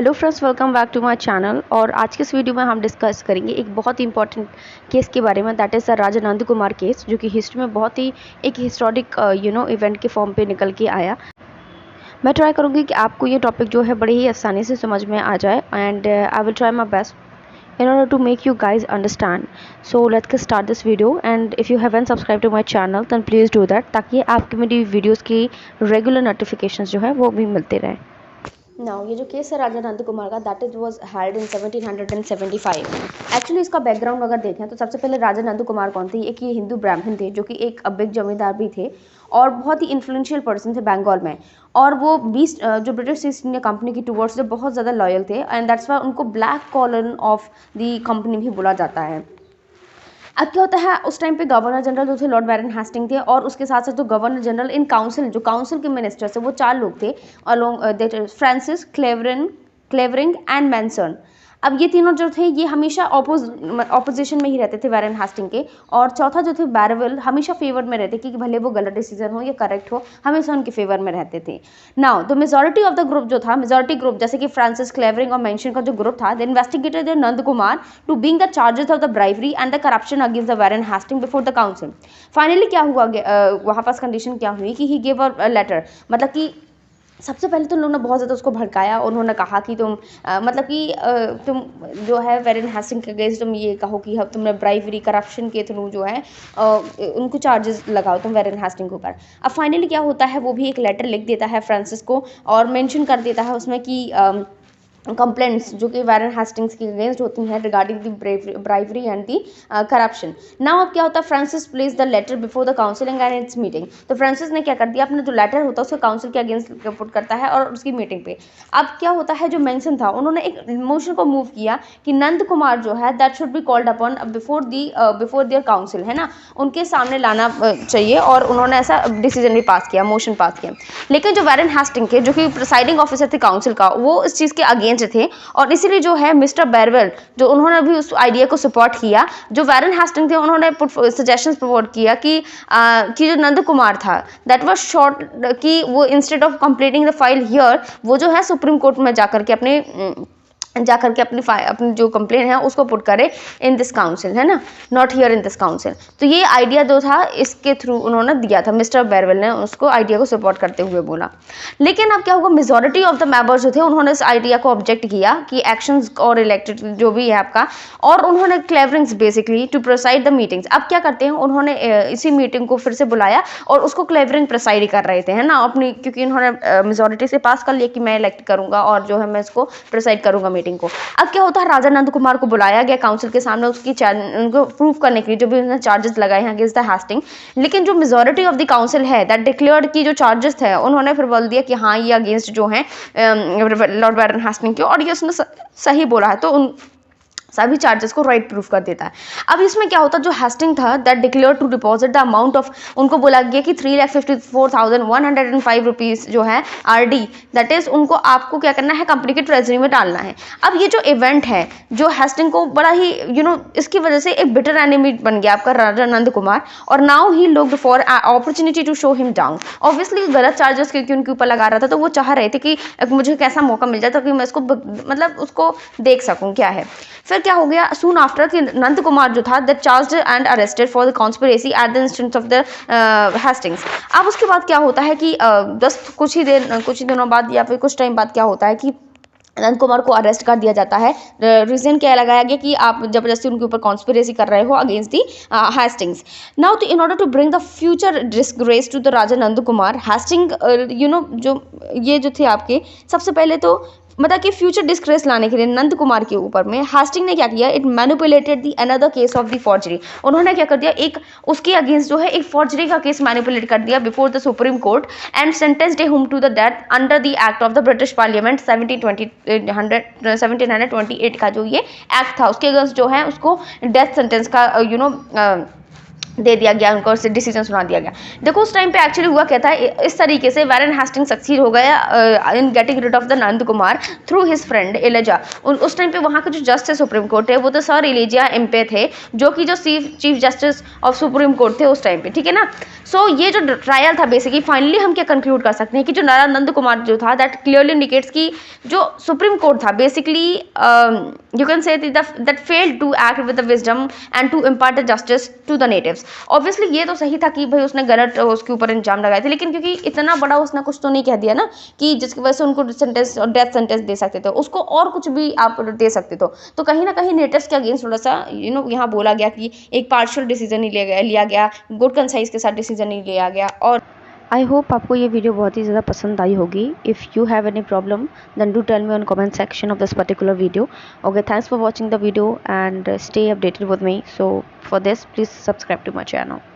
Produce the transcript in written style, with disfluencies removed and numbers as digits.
Hello friends, welcome back to my channel. और आज के इस वीडियो में हम डिस्कस करेंगे एक बहुत ही इंपॉर्टेंट केस के बारे में, that is the Raja Nand Kumar case, जो कि हिस्ट्री में बहुत ही एक हिस्टोरिक इवेंट के फॉर्म पे निकल के आया। मैं ट्राई करूँगी कि आपको ये टॉपिक जो है बड़े ही आसानी से समझ में आ जाए, and I will try my best in order to make you guys understand. So let's get start this video, and if you haven't subscribed to my channel then please do that, ताकि आपकी मेरी videos की regular notifications जो है वो भी मिलते रहें। नाउ ये जो केस है राजा नंद कुमार का, that is was held in 1775। Actually इसका बैकग्राउंड अगर देखें तो सबसे पहले राजा नंद कुमार कौन थे? एक ये हिंदू ब्राह्मण थे जो कि एक बिग जमींदार भी थे और बहुत ही इन्फ्लुएंशियल पर्सन थे बंगाल में। और वो 20 जो ब्रिटिश ईस्ट इंडिया कंपनी की टूवर्ड्स से बहुत ज़्यादा लॉयल थे, एंड दैट्स वाई उनको black colon of the company भी बोला जाता है। अब क्या होता है, उस टाइम पे गवर्नर जनरल जो थे लॉर्ड बैरन हेस्टिंग थे, और उसके साथ साथ जो गवर्नर जनरल इन काउंसिल जो काउंसिल के मिनिस्टर्स है वो 4 लोग थे, अलोंग फ्रांसिस, क्लेवरिंग एंड मैनसन। अब ये तीनों जो थे ये हमेशा ऑपोजिशन में ही रहते थे बैरन हेस्टिंग के। और चौथा जो थे बैरवेल, हमेशा फेवर में रहते कि भले वो गलत डिसीजन हो या करेक्ट हो, हमेशा उनके फेवर में रहते थे। Now the majority of the group जो था, मेजॉरिटी ग्रुप जैसे कि फ्रांसिस, क्लेवरिंग और मेंशन का जो ग्रुप था, the investigated Nand Kumar to being the charges of the bribery and the corruption against the baron Hastings before the council. Finally क्या हुआ, वहाँ पास कंडीशन क्या हुई कि ही गिव अ लेटर, मतलब कि सबसे पहले तो उन्होंने बहुत ज़्यादा उसको भड़काया। उन्होंने कहा कि तुम तुम जो है बैरन हेस्टिंग के अगेंस्ट तुम ये कहो कि तुमने ब्राइवरी करप्शन के थ्रू जो है उनको चार्जेस लगाओ तुम बैरन हेस्टिंग के ऊपर। अब फाइनली क्या होता है, वो भी एक लेटर लिख देता है फ्रांसिस को और मेंशन कर देता है उसमें कि कंप्लेंट्स जो कि बैरन हेस्टिंग्स के अगेंस्ट होती हैं regarding the bribery and the corruption. Now अब क्या होता है, Francis places the letter before the counselling and its meeting. तो फ्रांसिस ने क्या कर दिया, अपना जो लेटर होता है उसको काउंसिल के अगेंस्ट पुट करता है और उसकी मीटिंग पे। अब क्या होता है, जो मेंशन था उन्होंने एक मोशन को मूव किया कि नंद कुमार जो है that should be called upon before their council, है ना, उनके सामने लाना चाहिए। और उन्होंने ऐसा डिसीजन भी पास किया, मोशन पास किया। लेकिन जो बैरन हेस्टिंग के जो कि प्रिसाइडिंग ऑफिसर थे काउंसिल का, वो इस चीज़ के अगेंस्ट थे, और इसीलिए जो है मिस्टर बैरवेल जो उन्होंने भी उस आइडिया को सपोर्ट किया। जो बैरन हेस्टिंग थे उन्होंने सजेशंस प्रपोज किया कि जो नंद कुमार था दैट वाज शॉर्ट कि वो instead of completing the file here, वो जो है सुप्रीम कोर्ट में जाकर के अपनी जो कंप्लेन है उसको पुट करे इन दिस काउंसिल, है ना, not here in this council. तो ये आइडिया जो था इसके थ्रू उन्होंने दिया था, मिस्टर बैरवेल ने उसको आइडिया को सपोर्ट करते हुए बोला। लेकिन अब क्या होगा, मेजॉरिटी ऑफ द मेंबर्स जो थे उन्होंने इस आइडिया को ऑब्जेक्ट किया कि एक्शंस और इलेक्टेड जो भी है आपका, और उन्होंने Claverings basically to preside the meetings. अब क्या करते हैं, उन्होंने इसी मीटिंग को फिर से बुलाया और उसको क्लेवरिंग प्रोसाइड कर रहे थे, है ना, अपनी, क्योंकि उन्होंने मेजॉरिटी से पास कर लिया कि मैं इलेक्ट करूंगा और जो है मैं इसको प्रोसाइड करूंगा मीटिंग को। अब क्या होता है, राजा नंद कुमार को बुलाया गया काउंसिल के सामने उसकी उनको प्रूव करने के लिए जो भी उन्होंने चार्जेस लगाए हैं अगेंस्ट द हेस्टिंग। लेकिन जो मेजॉरिटी ऑफ द काउंसिल है दैट डिक्लेयर्ड की जो चार्जेस थे उन्होंने फिर बोल दिया कि हाँ ये अगेंस्ट जो है लॉर्ड बैरन हेस्टिंग के, और ये उसने सही बोला है, तो उन सभी चार्जेस को राइट प्रूफ कर देता है। अब इसमें क्या होता है, जो हेस्टिंग था that declare to deposit the amount of, उनको बोला गया कि 3,54,105 रुपीज़ जो है आरडी, दैट इज उनको आपको क्या करना है, कंपनी के ट्रेजरी में डालना है। अब ये जो इवेंट है जो हेस्टिंग को बड़ा ही इसकी वजह से एक बिटर एनिमी बन गया आपका राजा नंद कुमार, और now he looked for opportunity to show him down. Obviously गलत चार्जेस क्योंकि उनके ऊपर लगा रहा था, तो वो चाह रहे थे कि मुझे कैसा मौका मिल जाए ताकि मैं इसको मतलब उसको देख सकूं क्या है। फिर क्या हो गया, सून आफ्टर कि नंद कुमार जो था that charged and arrested for the conspiracy at the instance of the Hastings. अब उसके बाद क्या होता है कि कुछ ही दिनों बाद या फिर कुछ टाइम बाद क्या होता है कि नंद कुमार को अरेस्ट कर दिया जाता है। रीजन क्या लगाया गया कि आप जबरदस्ती उनके ऊपर कॉन्स्पिरेसी कर रहे हो अगेंस्ट दी हेस्टिंग्स। नाउ तो in order to bring the future disgrace to the Raja Nand Kumar, Hasting जो ये जो थे आपके, सबसे पहले तो मतलब कि फ्यूचर डिस्ग्रेस लाने के लिए नंद कुमार के ऊपर में हेस्टिंग ने क्या किया, it manipulated the another case of the forgery. उन्होंने क्या कर दिया, एक उसके अगेंस्ट जो है एक फॉर्जरी का केस मैनिपुलेट कर दिया before the Supreme Court, and sentenced him to the death under the act of the British Parliament 1728 का जो ये एक्ट था उसके अगेंस्ट जो है उसको डेथ सेंटेंस का दे दिया गया, उनको डिसीजन सुना दिया गया। देखो उस टाइम पे एक्चुअली हुआ क्या था, इस तरीके से वैरन हेस्टिंग सक्सीड हो गया in getting rid of the Nand Kumar through his friend Elijah. उस टाइम पे वहाँ का जो जस्टिस सुप्रीम कोर्ट है वो तो सर एलिजा एम्पे थे, जो कि जो chief justice of supreme court थे उस टाइम पे, ठीक है ना। सो ये जो ट्रायल था बेसिकली फाइनली हम क्या कंक्लूड कर सकते हैं कि जो नंद कुमार जो था दैट क्लियरली इंडिकेट्स कि जो सुप्रीम कोर्ट था basically you can say that failed to act with the wisdom and to impart the justice to the natives. Obviously ये तो सही था कि भाई उसने गलत उसके ऊपर इल्जाम लगाए थे, लेकिन क्योंकि इतना बड़ा उसने कुछ तो नहीं कह दिया ना कि जिसकी वजह से उनको सेंटेंस और डेथ सेंटेंस दे सकते थे, उसको और कुछ भी आप दे सकते तो कहीं ना कहीं नेटिव्स के अगेंस्ट थोड़ा सा यहाँ बोला गया कि एक पार्शियल डिसीजन नहीं लिया गया, गुड कंसाइज के साथ डिसीजन नहीं लिया गया। और आई होप आपको ये वीडियो बहुत ही ज़्यादा पसंद आई होगी। If you have any problem then do tell me on comment section of this particular video. Okay, thanks for watching the video and stay updated with me. So for this please subscribe to my channel.